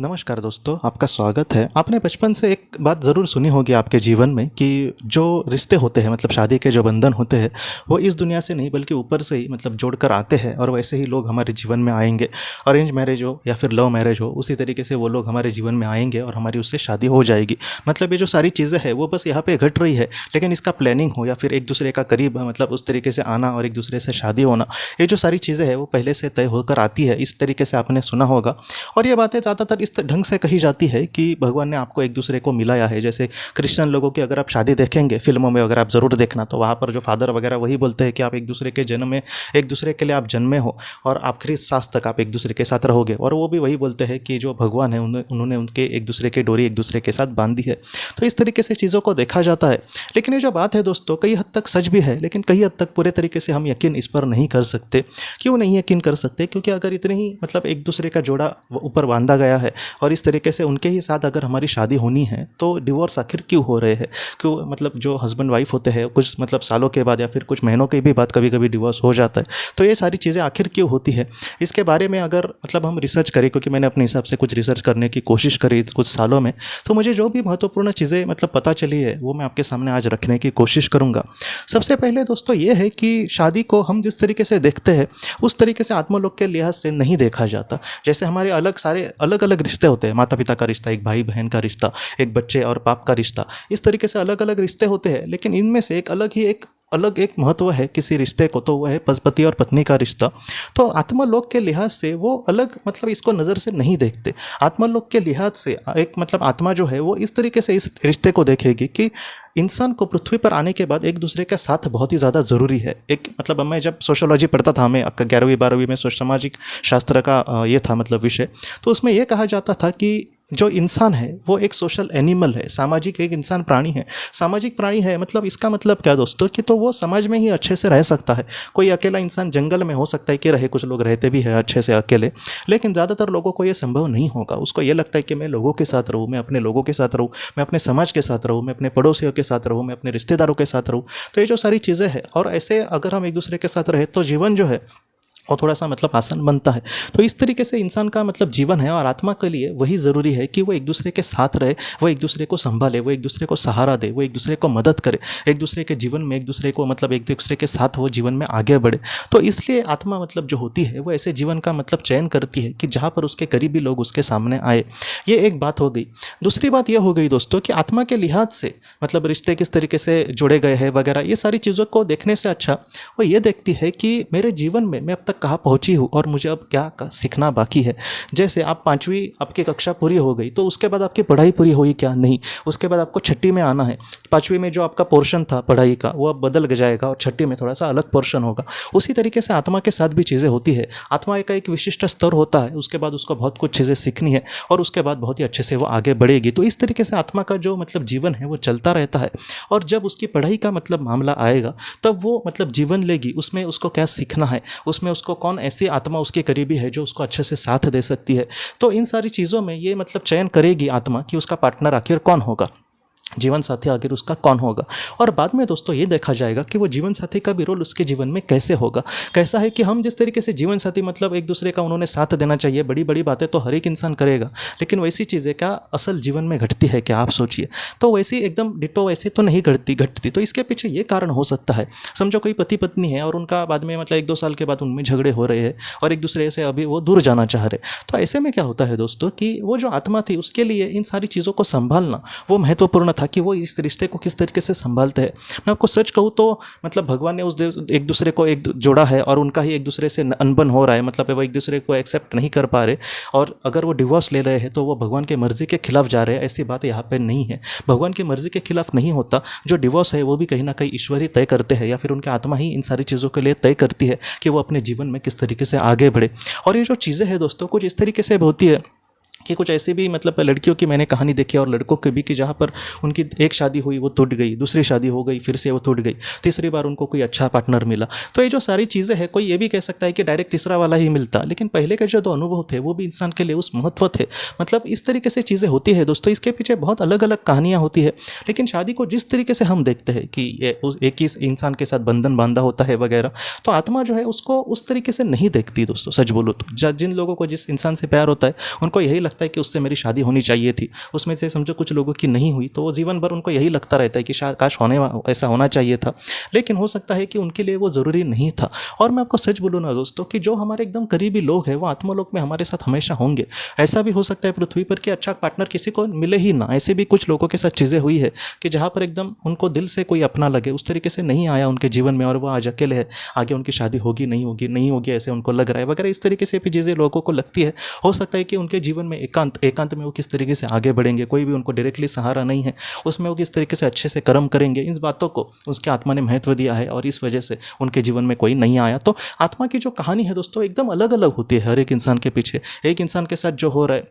नमस्कार दोस्तों, आपका स्वागत है। आपने बचपन से एक बात ज़रूर सुनी होगी आपके जीवन में कि जो रिश्ते होते हैं मतलब शादी के जो बंधन होते हैं वो इस दुनिया से नहीं बल्कि ऊपर से ही मतलब जोड़ कर आते हैं और वैसे ही लोग हमारे जीवन में आएंगे। अरेंज मैरिज हो या फिर लव मैरिज हो, उसी तरीके से वो लोग हमारे जीवन में आएंगे और हमारी उससे शादी हो जाएगी। मतलब ये जो सारी चीज़ें हैं वो बस यहाँ पे घट रही है, लेकिन इसका प्लानिंग हो या फिर एक दूसरे का करीब मतलब उस तरीके से आना और एक दूसरे से शादी होना, ये जो सारी चीज़ें हैं वो पहले से तय होकर आती है। इस तरीके से आपने सुना होगा और ये बातें ज़्यादातर इस ढंग से कही जाती है कि भगवान ने आपको एक दूसरे को मिलाया है। जैसे क्रिश्चियन लोगों की अगर आप शादी देखेंगे फिल्मों में, अगर आप ज़रूर देखना, तो वहाँ पर जो फादर वगैरह वही बोलते हैं कि आप एक दूसरे के जन्म में, एक दूसरे के लिए आप जन्मे हो और आखिरी सांस तक आप एक दूसरे के साथ रहोगे। और वो भी वही बोलते हैं कि जो भगवान है उन्होंने उनके एक दूसरे की डोरी एक दूसरे के साथ बांधी है। तो इस तरीके से चीज़ों को देखा जाता है। लेकिन ये जो बात है दोस्तों, कई हद तक सच भी है, लेकिन कई हद तक पूरे तरीके से हम यकीन इस पर नहीं कर सकते। क्यों नहीं यकीन कर सकते? क्योंकि अगर इतने ही मतलब एक दूसरे का जोड़ा ऊपर बांधा गया है और इस तरीके से उनके ही साथ अगर हमारी शादी होनी है, तो डिवोर्स आखिर क्यों हो रहे हैं? क्यों मतलब जो हस्बैंड वाइफ होते हैं कुछ मतलब सालों के बाद या फिर कुछ महीनों के भी बाद कभी कभी डिवोर्स हो जाता है। तो ये सारी चीज़ें आखिर क्यों होती है, इसके बारे में अगर मतलब हम रिसर्च करें, क्योंकि मैंने अपने हिसाब से कुछ रिसर्च करने की कोशिश करी कुछ सालों में, तो मुझे जो भी महत्वपूर्ण चीज़ें मतलब पता चली है वो मैं आपके सामने आज रखने की कोशिश करूँगा। सबसे पहले दोस्तों ये है कि शादी को हम जिस तरीके से देखते हैं उस तरीके से आत्मलोक के लिहाज से नहीं देखा जाता। जैसे हमारे अलग अलग रिश्ते होते हैं, माता पिता का रिश्ता, एक भाई बहन का रिश्ता, एक बच्चे और बाप का रिश्ता, इस तरीके से अलग अलग रिश्ते होते हैं। लेकिन इनमें से एक अलग एक महत्व है किसी रिश्ते को, तो वह है पति और पत्नी का रिश्ता। तो आत्मलोक के लिहाज से वो अलग मतलब इसको नज़र से नहीं देखते। आत्मलोक के लिहाज से एक मतलब आत्मा जो है वो इस तरीके से इस रिश्ते को देखेगी कि इंसान को पृथ्वी पर आने के बाद एक दूसरे का साथ बहुत ही ज़्यादा ज़रूरी है। एक मतलब मैं जब सोशोलॉजी पढ़ता था, हमें 11वीं 12वीं में सामाजिक शास्त्र का ये था मतलब विषय, तो उसमें यह कहा जाता था कि जो इंसान है वो एक सोशल एनिमल है, सामाजिक एक इंसान प्राणी है। सामाजिक प्राणी है मतलब इसका मतलब क्या दोस्तों, कि तो वो समाज में ही अच्छे से रह सकता है। कोई अकेला इंसान जंगल में हो सकता है कि रहे, कुछ लोग रहते भी हैं अच्छे से अकेले, लेकिन ज़्यादातर लोगों को ये संभव नहीं होगा। उसको ये लगता है कि मैं लोगों के साथ रहूँ, मैं अपने लोगों के साथ रहूँ, मैं अपने समाज के साथ रहूँ, मैं अपने पड़ोसियों के साथ रहूँ, मैं अपने रिश्तेदारों के साथ रहूँ। तो ये जो सारी चीज़ें हैं, और ऐसे अगर हम एक दूसरे के साथ रहे तो जीवन जो है और थोड़ा सा मतलब आसान बनता है। तो इस तरीके से इंसान का मतलब जीवन है और आत्मा के लिए वही ज़रूरी है कि वो एक दूसरे के साथ रहे, वो एक दूसरे को संभाले, वो एक दूसरे को सहारा दे, वो एक दूसरे को मदद करे, एक दूसरे के जीवन में एक दूसरे को मतलब एक दूसरे के साथ वो जीवन में आगे बढ़े। तो इसलिए आत्मा मतलब जो होती है वो ऐसे जीवन का मतलब चयन करती है कि जहाँ पर उसके करीबी लोग उसके सामने आए। ये एक बात हो गई। दूसरी बात यह हो गई दोस्तों कि आत्मा के लिहाज से मतलब रिश्ते किस तरीके से जुड़े गए हैं वगैरह, ये सारी चीज़ों को देखने से अच्छा वो ये देखती है कि मेरे जीवन में मैं अब तक कहाँ पहुंची हूँ और मुझे अब क्या सीखना बाकी है। जैसे आप 5वीं आपकी कक्षा पूरी हो गई, तो उसके बाद आपकी पढ़ाई पूरी हुई क्या? नहीं। उसके बाद आपको 6ठी में आना है। 5वीं में जो आपका पोर्शन था पढ़ाई का वो अब बदल जाएगा और 6ठी में थोड़ा सा अलग पोर्शन होगा। उसी तरीके से आत्मा के साथ भी चीज़ें होती है। आत्मा का एक विशिष्ट स्तर होता है, उसके बाद उसको बहुत कुछ चीज़ें सीखनी है और उसके बाद बहुत ही अच्छे से वो आगे बढ़ेगी। तो इस तरीके से आत्मा का जो मतलब जीवन है वो चलता रहता है। और जब उसकी पढ़ाई का मतलब मामला आएगा तब वो मतलब जीवन लेगी, उसमें उसको क्या सीखना है, उसमें उसको कौन ऐसी आत्मा उसके करीबी है जो उसको अच्छे से साथ दे सकती है। तो इन सारी चीज़ों में ये मतलब चयन करेगी आत्मा कि उसका पार्टनर आखिर कौन होगा, जीवन साथी आखिर उसका कौन होगा। और बाद में दोस्तों ये देखा जाएगा कि वो जीवन साथी का भी रोल उसके जीवन में कैसे होगा। कैसा है कि हम जिस तरीके से जीवन साथी मतलब एक दूसरे का उन्होंने साथ देना चाहिए, बड़ी बड़ी बातें तो हर एक इंसान करेगा, लेकिन वैसी चीज़ें क्या असल जीवन में घटती है क्या, आप सोचिए। तो वैसी एकदम डिटो वैसे तो नहीं घटती। तो इसके पीछे ये कारण हो सकता है। समझो कोई पति पत्नी है और उनका बाद में मतलब 1-2 साल के बाद उनमें झगड़े हो रहे हैं और एक दूसरे से अभी वो दूर जाना चाह रहे। तो ऐसे में क्या होता है दोस्तों कि वो जो आत्मा थी उसके लिए इन सारी चीज़ों को संभालना वो महत्वपूर्ण था कि वो इस रिश्ते को किस तरीके से संभालते हैं। मैं आपको सच कहूँ तो मतलब भगवान ने उस एक दूसरे को एक जोड़ा है और उनका ही एक दूसरे से अनबन हो रहा है, मतलब वो एक दूसरे को एक्सेप्ट नहीं कर पा रहे, और अगर वो डिवोर्स ले रहे हैं तो वो भगवान की मर्जी के खिलाफ जा रहे हैं। ऐसी बात यहाँ पे नहीं है। भगवान की मर्जी के खिलाफ नहीं होता। जो डिवोर्स है वो भी कहीं ना कहीं ईश्वर ही तय करते हैं या फिर उनकी आत्मा ही इन सारी चीज़ों के लिए तय करती है कि वो अपने जीवन में किस तरीके से आगे बढ़े। और ये जो चीज़ें हैं दोस्तों कुछ इस तरीके से होती है कि कुछ ऐसी भी मतलब लड़कियों की मैंने कहानी देखी और लड़कों की भी, कि जहाँ पर उनकी एक शादी हुई वो टूट गई, दूसरी शादी हो गई फिर से वो टूट गई, तीसरी बार उनको कोई अच्छा पार्टनर मिला। तो ये जो सारी चीज़ें हैं, कोई ये भी कह सकता है कि डायरेक्ट तीसरा वाला ही मिलता, लेकिन पहले के जो 2 अनुभव थे वो भी इंसान के लिए उस महत्व थे। मतलब इस तरीके से चीज़ें होती है दोस्तों। इसके पीछे बहुत अलग अलग कहानियाँ होती है। लेकिन शादी को जिस तरीके से हम देखते हैं कि ये एक ही इंसान के साथ बंधन बांधा होता है वगैरह, तो आत्मा जो है उसको उस तरीके से नहीं देखती दोस्तों। सच बोलो तो जिन लोगों को जिस इंसान से प्यार होता है उनको यही लगता सकता है कि उससे मेरी शादी होनी चाहिए थी, उसमें से समझो कुछ लोगों की नहीं हुई, तो वो जीवन भर उनको यही लगता रहता है कि शायद काश ऐसा होना चाहिए था, लेकिन हो सकता है कि उनके लिए वो ज़रूरी नहीं था। और मैं आपको सच बोलूँ ना दोस्तों कि जो हमारे एकदम करीबी लोग हैं वो आत्मलोक में हमारे साथ हमेशा होंगे। ऐसा भी हो सकता है पृथ्वी पर कि अच्छा पार्टनर किसी को मिले ही ना, ऐसे भी कुछ लोगों के साथ चीज़ें हुई है कि जहाँ पर एकदम उनको दिल से कोई अपना लगे, उस तरीके से नहीं आया उनके जीवन में और वो आज अकेले है, आगे उनकी शादी होगी नहीं होगी ऐसे उनको लग रहा है वगैरह, इस तरीके से भी चीज़ें लोगों को लगती है। हो सकता है कि उनके जीवन में एकांत में वो किस तरीके से आगे बढ़ेंगे, कोई भी उनको डायरेक्टली सहारा नहीं है, उसमें वो किस तरीके से अच्छे से कर्म करेंगे, इन बातों को उसके आत्मा ने महत्व दिया है और इस वजह से उनके जीवन में कोई नहीं आया। तो आत्मा की जो कहानी है दोस्तों एकदम अलग अलग होती है हर एक इंसान के पीछे। एक इंसान के साथ जो हो रहा है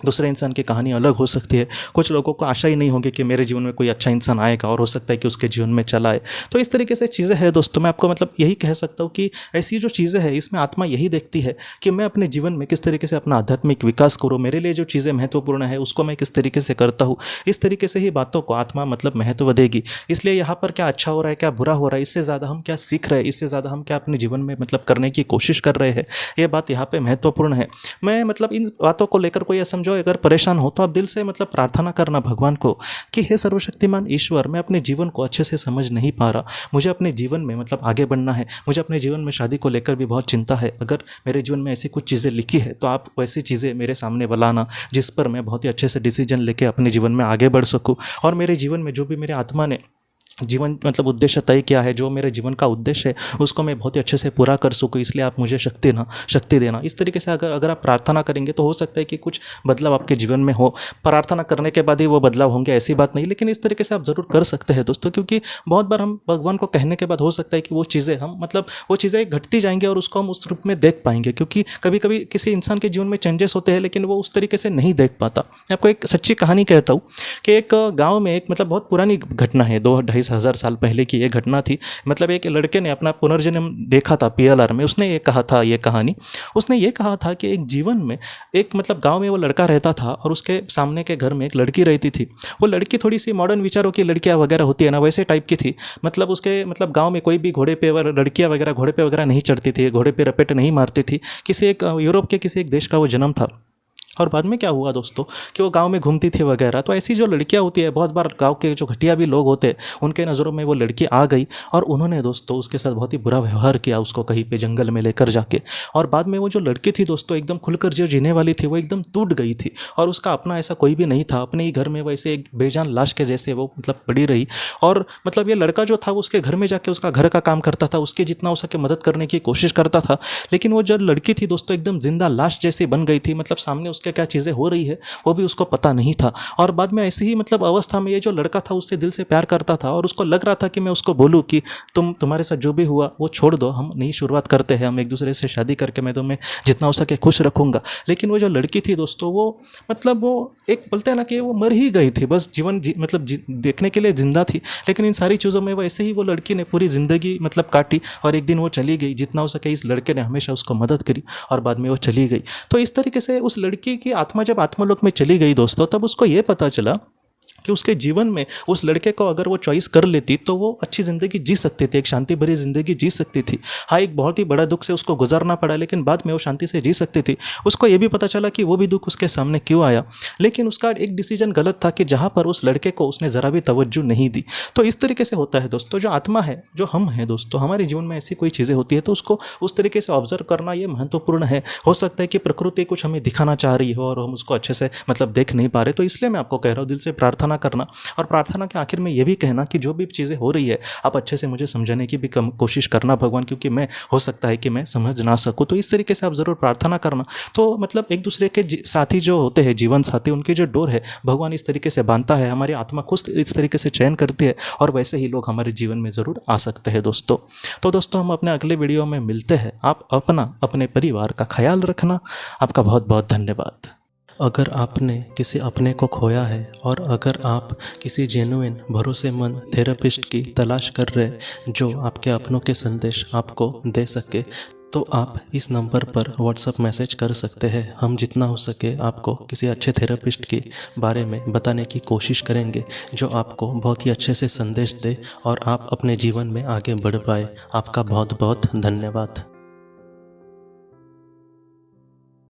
दूसरे इंसान की कहानी अलग हो सकती है। कुछ लोगों को आशा ही नहीं होगी कि मेरे जीवन में कोई अच्छा इंसान आएगा और हो सकता है कि उसके जीवन में चला आए। तो इस तरीके से चीज़ें हैं दोस्तों। मैं आपको मतलब यही कह सकता हूँ कि ऐसी जो चीज़ें हैं इसमें आत्मा यही देखती है कि मैं अपने जीवन में किस तरीके से अपना आध्यात्मिक विकास करूँ, मेरे लिए जो चीज़ें महत्वपूर्ण है उसको मैं किस तरीके से करता हूँ। इस तरीके से ही बातों को आत्मा मतलब महत्व देगी। इसलिए यहाँ पर क्या अच्छा हो रहा है क्या बुरा हो रहा है, इससे ज़्यादा हम क्या सीख रहे हैं, इससे ज़्यादा हम क्या अपने जीवन में मतलब करने की कोशिश कर रहे हैं, ये बात यहाँ पर महत्वपूर्ण है। मैं मतलब इन बातों को लेकर कोई समझो अगर परेशान हो तो आप दिल से मतलब प्रार्थना करना भगवान को कि हे सर्वशक्तिमान ईश्वर, मैं अपने जीवन को अच्छे से समझ नहीं पा रहा, मुझे अपने जीवन में मतलब आगे बढ़ना है, मुझे अपने जीवन में शादी को लेकर भी बहुत चिंता है। अगर मेरे जीवन में ऐसी कुछ चीज़ें लिखी है तो आप वैसी चीज़ें मेरे सामने बुलाना जिस पर मैं बहुत ही अच्छे से डिसीजन लेके अपने जीवन में आगे बढ़ सकूँ। और मेरे जीवन में जो भी मेरे आत्मा ने जीवन मतलब उद्देश्य तय किया है, जो मेरे जीवन का उद्देश्य है उसको मैं बहुत ही अच्छे से पूरा कर सकूँ, इसलिए आप मुझे शक्ति देना। इस तरीके से अगर आप प्रार्थना करेंगे तो हो सकता है कि कुछ बदलाव आपके जीवन में हो। प्रार्थना करने के बाद ही वो बदलाव होंगे ऐसी बात नहीं, लेकिन इस तरीके से आप ज़रूर कर सकते हैं दोस्तों। क्योंकि बहुत बार हम भगवान को कहने के बाद हो सकता है कि वो चीज़ें हम मतलब वो चीज़ें घटती जाएंगी और उसको हम उस रूप में देख पाएंगे। क्योंकि कभी कभी किसी इंसान के जीवन में चेंजेस होते हैं लेकिन वो उस तरीके से नहीं देख पाता। मैं आपको एक सच्ची कहानी कहता हूँ कि एक गाँव में एक मतलब बहुत पुरानी घटना है, 2-2,500 साल पहले की ये घटना थी। मतलब एक लड़के ने अपना पुनर्जन्म देखा था PLR में। उसने ये कहा था, ये कहानी उसने ये कहा था कि एक जीवन में एक मतलब गांव में वो लड़का रहता था और उसके सामने के घर में एक लड़की रहती थी। वो लड़की थोड़ी सी मॉडर्न विचारों की लड़कियां वगैरह होती है ना, वैसे टाइप की थी। मतलब उसके मतलब गाँव में कोई भी घोड़े पे लड़कियाँ वगैरह घोड़े पे वगैरह नहीं चढ़ती थी, घोड़े पे रपेट नहीं मारती थी। किसी एक यूरोप के किसी एक देश का वो जन्म था। और बाद में क्या हुआ दोस्तों कि वो गांव में घूमती थी वगैरह। तो ऐसी जो लड़कियां होती है, बहुत बार गांव के जो घटिया भी लोग होते हैं उनके नज़रों में वो लड़की आ गई और उन्होंने दोस्तों उसके साथ बहुत ही बुरा व्यवहार किया, उसको कहीं पे जंगल में लेकर जाके। और बाद में वो जो लड़की थी दोस्तों एकदम खुलकर जो जीने वाली थी वो एकदम टूट गई थी और उसका अपना ऐसा कोई भी नहीं था। अपने ही घर में वैसे एक बेजान लाश के जैसे वो मतलब पड़ी रही। और मतलब ये लड़का जो था उसके घर में जाके उसका घर का काम करता था, उसके जितना हो सके मदद करने की कोशिश करता था। लेकिन वो जो लड़की थी दोस्तों एकदम जिंदा लाश जैसी बन गई थी। मतलब सामने उसके क्या चीज़ें हो रही है वो भी उसको पता नहीं था। और बाद में ऐसी ही मतलब अवस्था में ये जो लड़का था उससे दिल से प्यार करता था और उसको लग रहा था कि मैं उसको बोलूँ कि तुम्हारे साथ जो भी हुआ वो छोड़ दो, हम नई शुरुआत करते हैं, हम एक दूसरे से शादी करके मैं तुम्हें जितना हो सके खुश रखूँगा। लेकिन वो जो लड़की थी दोस्तों वो मतलब वो एक बोलते हैं ना कि वो मर ही गई थी। बस देखने के लिए जिंदा थी, लेकिन इन सारी चीज़ों में वैसे ही वो लड़की ने पूरी ज़िंदगी मतलब काटी और एक दिन वो चली गई। जितना हो सके इस लड़के ने हमेशा उसको मदद करी और बाद में वो चली गई। तो इस तरीके से उस लड़की की आत्मा जब आत्मलोक में चली गई दोस्तों, तब उसको ये पता चला कि उसके जीवन में उस लड़के को अगर वो चॉइस कर लेती तो वो अच्छी ज़िंदगी जी सकती थी, एक शांति भरी ज़िंदगी जी सकती थी। हाँ, एक बहुत ही बड़ा दुख से उसको गुजरना पड़ा, लेकिन बाद में वो शांति से जी सकती थी। उसको ये भी पता चला कि वो भी दुख उसके सामने क्यों आया, लेकिन उसका एक डिसीजन गलत था कि जहाँ पर उस लड़के को उसने ज़रा भी तवज्जो नहीं दी। तो इस तरीके से होता है दोस्तों। जो आत्मा है, जो हम हैं दोस्तों, हमारे जीवन में ऐसी कोई चीज़ें होती है तो उसको उस तरीके से ऑब्जर्व करना ये महत्वपूर्ण है। हो सकता है कि प्रकृति कुछ हमें दिखाना चाह रही हो और हम उसको अच्छे से मतलब देख नहीं पा रहे। तो इसलिए मैं आपको कह रहा हूँ दिल से प्रार्थना करना, और प्रार्थना के आखिर में ये भी कहना कि जो भी चीज़ें हो रही है आप अच्छे से मुझे समझाने की भी कोशिश करना भगवान, क्योंकि मैं हो सकता है कि मैं समझ ना सकूँ। तो इस तरीके से आप ज़रूर प्रार्थना करना। तो मतलब एक दूसरे के साथी जो होते हैं, जीवन साथी, उनकी जो डोर है भगवान इस तरीके से बांधता है, हमारी आत्मा खुद इस तरीके से चयन करती है और वैसे ही लोग हमारे जीवन में ज़रूर आ सकते हैं दोस्तों। तो दोस्तों हम अपने अगले वीडियो में मिलते हैं। आप अपने परिवार का ख्याल रखना। आपका बहुत बहुत धन्यवाद। अगर आपने किसी अपने को खोया है और अगर आप किसी जेन्युइन भरोसेमंद थेरेपिस्ट की तलाश कर रहे जो आपके अपनों के संदेश आपको दे सके, तो आप इस नंबर पर व्हाट्सएप मैसेज कर सकते हैं। हम जितना हो सके आपको किसी अच्छे थेरेपिस्ट के बारे में बताने की कोशिश करेंगे जो आपको बहुत ही अच्छे से संदेश दे और आप अपने जीवन में आगे बढ़ पाए। आपका बहुत बहुत धन्यवाद।